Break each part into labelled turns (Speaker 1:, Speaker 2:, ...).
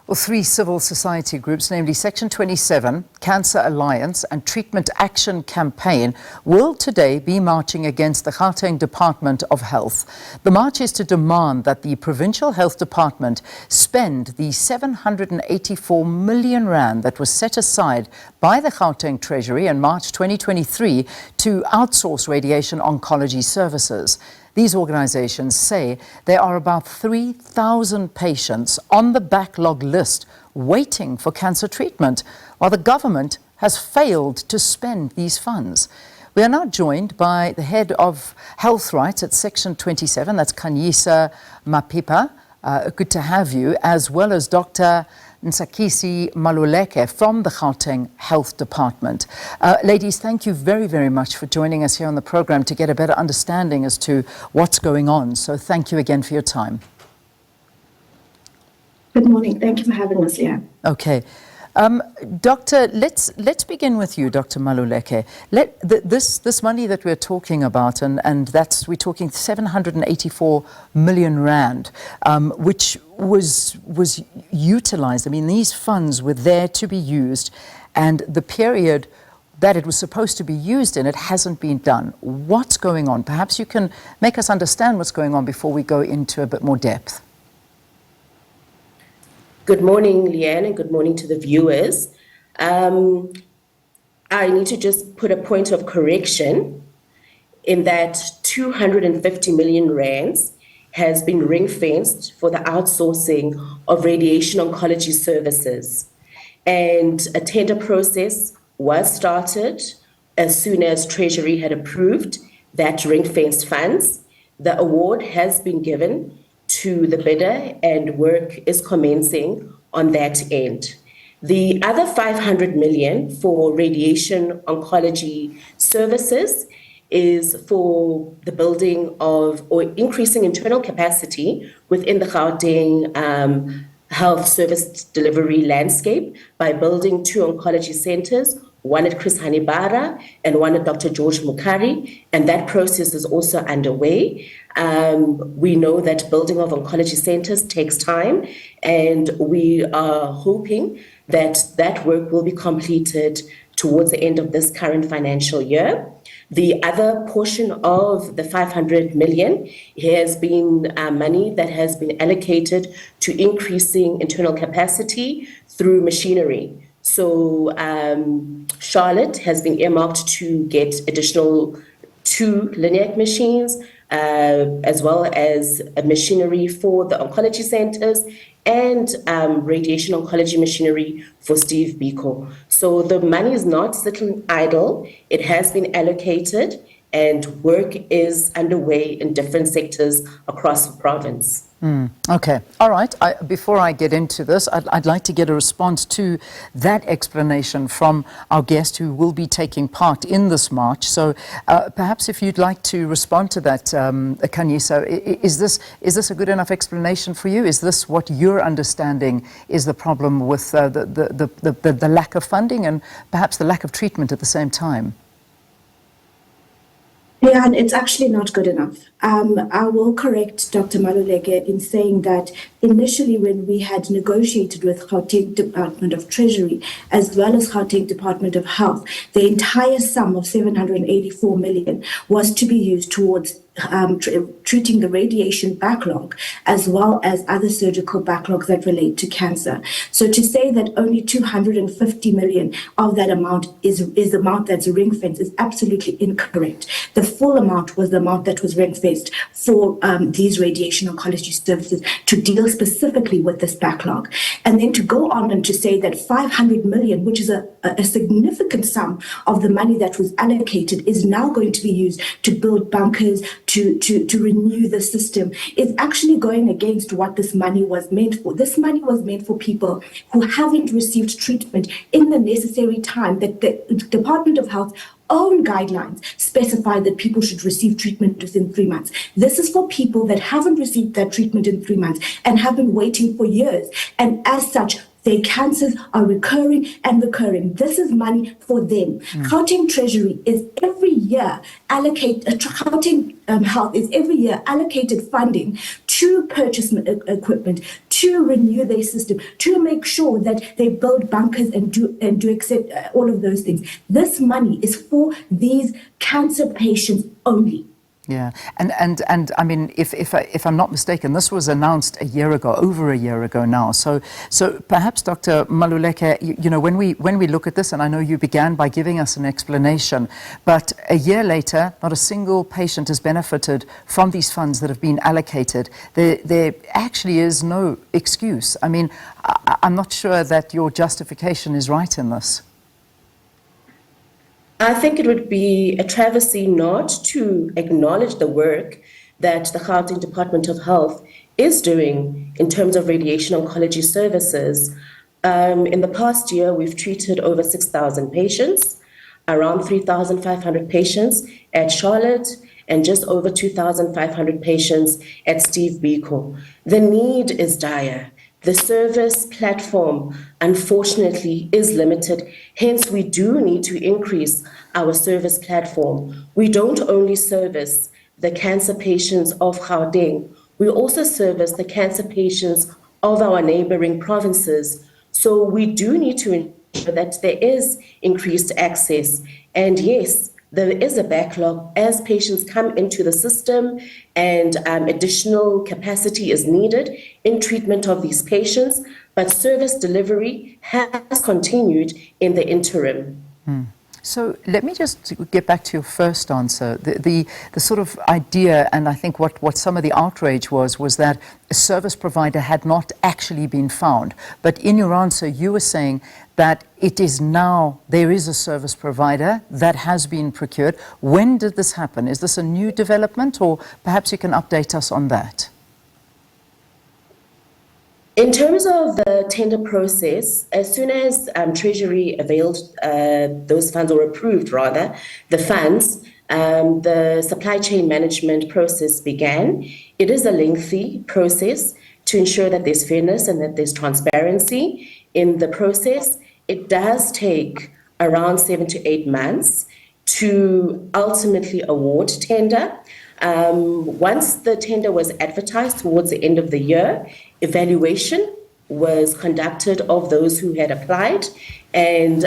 Speaker 1: Well, three civil society groups, namely Section 27, Cancer Alliance and Treatment Action Campaign, will today be marching against the Gauteng Department of Health. The march is to demand that the Provincial Health Department spend the 784 million rand that was set aside by the Gauteng Treasury in March 2023 to outsource radiation oncology services. These organizations say there are about 3,000 patients on the backlog list waiting for cancer treatment, while the government has failed to spend these funds. We are now joined by the head of health rights at Section 27, that's Khanyisa Mapipa. Good to have you, as well as Dr. Ntsakisi Maluleke from the Gauteng Health Department. Ladies, thank you very, very much for joining us here on the program to get a better understanding as to what's going on. So thank you again for your time.
Speaker 2: Good morning. Thank you for having us here.
Speaker 1: Okay. Doctor, let's begin with you, Dr. Maluleke. This money that we're talking about, and we're talking 784 million rand, which was utilized. I mean, these funds were there to be used, and the period that it was supposed to be used in, it hasn't been done. What's going on? Perhaps you can make us understand what's going on before we go into a bit more depth.
Speaker 3: Good morning, Leanne, and good morning to the viewers. I need to just put a point of correction in that 250 million rands has been ring-fenced for the outsourcing of radiation oncology services. And a tender process was started as soon as Treasury had approved that ring-fenced funds. The award has been given to the bidder and work is commencing on that end. The other 500 million for radiation oncology services is for the building of or increasing internal capacity within the Gauteng health service delivery landscape by building 2 oncology centers, one at Chris Hanibara and one at Dr. George Mukari, and that process is also underway. We know that building of oncology centers takes time, and we are hoping that that work will be completed towards the end of this current financial year. The other portion of the 500 million has been money that has been allocated to increasing internal capacity through machinery. So Charlotte has been earmarked to get additional 2 Linac machines, as well as a machinery for the oncology centers and radiation oncology machinery for Steve Biko. So the money is not sitting idle. It has been allocated and work is underway in different sectors across the province.
Speaker 1: Okay. All right. Before I get into this, I'd like to get a response to that explanation from our guest who will be taking part in this march. So perhaps if you'd like to respond to that, Khanyisa, is this a good enough explanation for you? Is this what you're understanding is the problem with the lack of funding and perhaps the lack of treatment at the same time?
Speaker 2: Yeah, and it's actually not good enough. I will correct Dr. Maluleke in saying that initially when we had negotiated with Gauteng Department of Treasury as well as Gauteng Department of Health, the entire sum of 784 million was to be used towards treating the radiation backlog as well as other surgical backlogs that relate to cancer. So to say that only 250 million of that amount is the amount that's ring-fenced is absolutely incorrect. The full amount was the amount that was ring-fenced for these radiation oncology services to deal specifically with this backlog. And then to go on and to say that 500 million, which is a significant sum of the money that was allocated, is now going to be used to build bunkers, to renew the system, is actually going against what this money was meant for. This money was meant for people who haven't received treatment in the necessary time that the Department of Health own guidelines specify that people should receive treatment within 3 months. This is for people that haven't received that treatment in 3 months and have been waiting for years. And as such, their cancers are recurring and recurring. This is money for them. Gauteng Treasury is every year Gauteng Health is every year allocated funding to purchase equipment, to renew their system, to make sure that they build bunkers and do accept all of those things. This money is for these cancer patients only.
Speaker 1: Yeah, and I mean, if I'm not mistaken, this was announced a year ago, over a year ago now. So perhaps, Dr. Maluleke, you know, when we look at this, and I know you began by giving us an explanation, but a year later, not a single patient has benefited from these funds that have been allocated. There actually is no excuse. I mean, I'm not sure that your justification is right in this.
Speaker 3: I think it would be a travesty not to acknowledge the work that the Gauteng Department of Health is doing in terms of radiation oncology services. In the past year, we've treated over 6,000 patients, around 3,500 patients at Charlotte, and just over 2,500 patients at Steve Biko. The need is dire. The service platform, unfortunately, is limited. Hence, we do need to increase our service platform. We don't only service the cancer patients of Gauteng, we also service the cancer patients of our neighboring provinces. So we do need to ensure that there is increased access. And yes, there is a backlog as patients come into the system, and additional capacity is needed in treatment of these patients, but service delivery has continued in the interim.
Speaker 1: So let me just get back to your first answer. The sort of idea, and I think what some of the outrage was that a service provider had not actually been found. But in your answer, you were saying that it is now, there is a service provider that has been procured. When did this happen? Is this a new development, or perhaps you can update us on that?
Speaker 3: In terms of the tender process, as soon as Treasury availed those funds, or approved rather, the funds, the supply chain management process began. It is a lengthy process to ensure that there's fairness and that there's transparency in the process. It does take around 7 to 8 months to ultimately award tender. Once the tender was advertised towards the end of the year, evaluation was conducted of those who had applied, and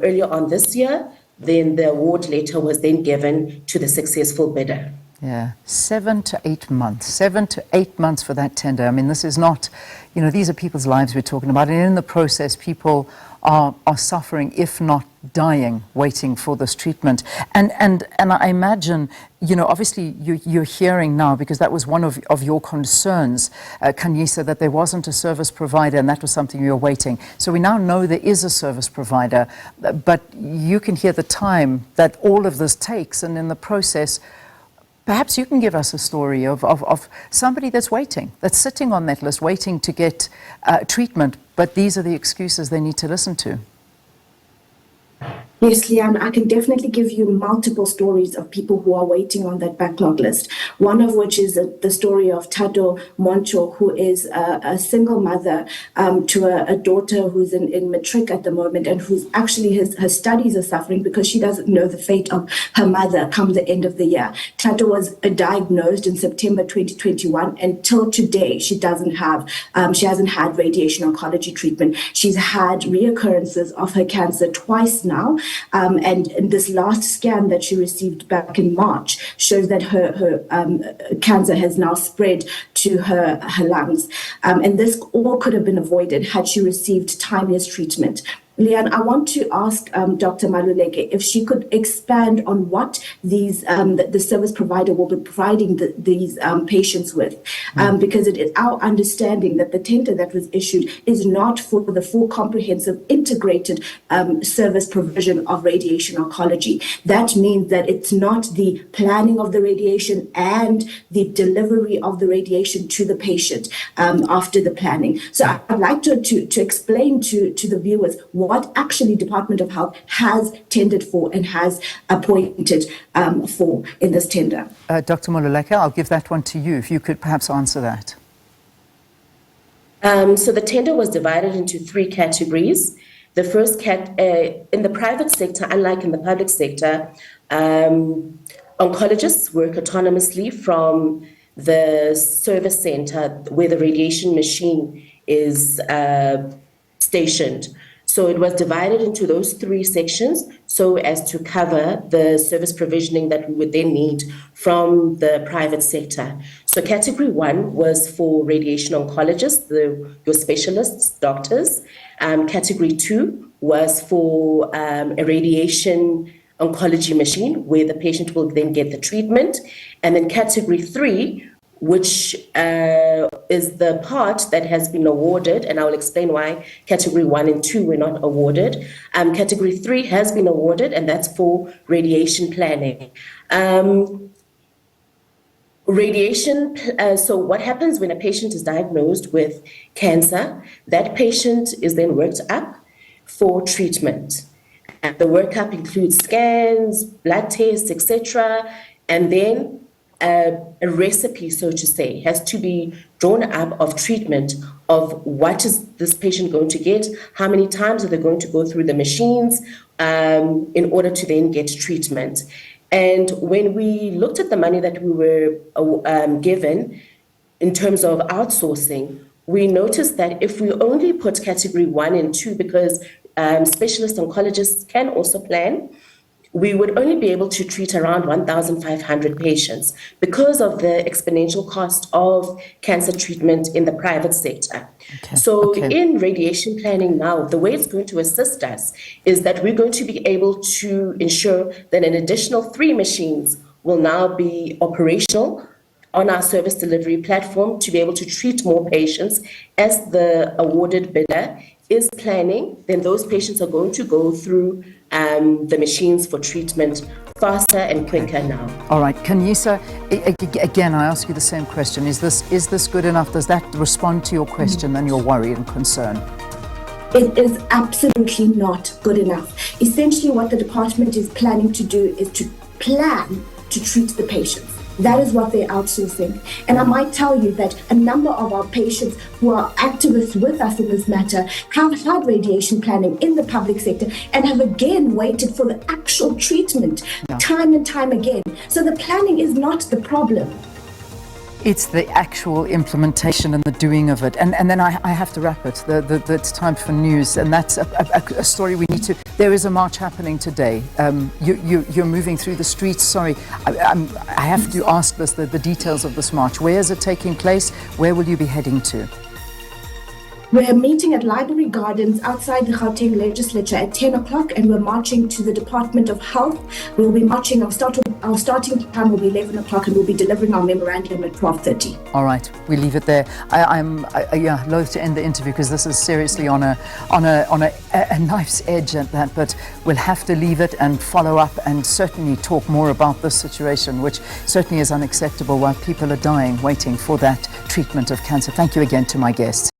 Speaker 3: earlier on this year, then the award letter was then given to the successful bidder.
Speaker 1: Yeah, 7 to 8 months. 7 to 8 months for that tender. I mean, this is not, you know, these are people's lives we're talking about, and in the process, people are suffering, if not dying, waiting for this treatment. And I imagine, you know, obviously you're hearing now, because that was one of your concerns, Khanyisa, that there wasn't a service provider, and that was something you're waiting. So we now know there is a service provider, but you can hear the time that all of this takes, and in the process, perhaps you can give us a story of somebody that's waiting, that's sitting on that list, waiting to get treatment, but these are the excuses they need to listen to.
Speaker 2: Yes, Leanne, I can definitely give you multiple stories of people who are waiting on that backlog list. One of which is the story of Tado Moncho, who is a single mother to a daughter who's in matric at the moment, and who's actually, her studies are suffering because she doesn't know the fate of her mother come the end of the year. Tado was diagnosed in September 2021. Until today, she hasn't had radiation oncology treatment. She's had reoccurrences of her cancer twice now. And this last scan that she received back in March shows that her cancer has now spread to her lungs. And this all could have been avoided had she received timeliest treatment. Leanne, I want to ask Dr. Maluleke if she could expand on what these the service provider will be providing these patients with, because it is our understanding that the tender that was issued is not for the full comprehensive integrated service provision of radiation oncology. That means that it's not the planning of the radiation and the delivery of the radiation to the patient after the planning. So I'd like to explain to the viewers what actually Department of Health has tendered for and has appointed for in this tender.
Speaker 1: Dr. Maluleke, I'll give that one to you, if you could perhaps answer that.
Speaker 3: So the tender was divided into 3 categories. The first in the private sector, unlike in the public sector, oncologists work autonomously from the service center where the radiation machine is stationed. So it was divided into those 3 sections so as to cover the service provisioning that we would then need from the private sector. So category 1 was for radiation oncologists, your specialists, doctors. Category 2 was for a radiation oncology machine where the patient will then get the treatment. And then category 3, which is the part that has been awarded, and I will explain why category 1 and 2 were not awarded. Category 3 has been awarded, and that's for radiation planning. So what happens when a patient is diagnosed with cancer, that patient is then worked up for treatment. And the workup includes scans, blood tests, etc. And then a recipe, so to say, has to be drawn up of treatment of what is this patient going to get, how many times are they going to go through the machines in order to then get treatment. And when we looked at the money that we were given in terms of outsourcing, we noticed that if we only put category 1 and 2, because specialist oncologists can also plan, we would only be able to treat around 1,500 patients because of the exponential cost of cancer treatment in the private sector. In radiation planning now, the way it's going to assist us is that we're going to be able to ensure that an additional 3 machines will now be operational on our service delivery platform to be able to treat more patients. As the awarded bidder is planning, then those patients are going to go through the machines for treatment faster and quicker now.
Speaker 1: All right, Khanyisa, again, I ask you the same question. Is this good enough? Does that respond to your question and your worry and concern?
Speaker 2: It is absolutely not good enough. Essentially, what the department is planning to do is to plan to treat the patients. That is what they're outsourcing. And I might tell you that a number of our patients who are activists with us in this matter have had radiation planning in the public sector and have again waited for the actual treatment time and time again. So the planning is not the problem.
Speaker 1: It's the actual implementation and the doing of it. And then I have to wrap it. It's time for news. And that's a story we need to... There is a march happening today. You're moving through the streets. Sorry, I have to ask this, the details of this march. Where is it taking place? Where will you be heading to?
Speaker 2: We're meeting at Library Gardens outside the Gauteng legislature at 10 o'clock, and we're marching to the Department of Health. We'll be marching, our starting time will be 11 o'clock, and we'll be delivering our memorandum at 12:30.
Speaker 1: All right, we leave it there. I'm loath to end the interview because this is seriously on a knife's edge at that, but we'll have to leave it and follow up and certainly talk more about this situation, which certainly is unacceptable while people are dying waiting for that treatment of cancer. Thank you again to my guests.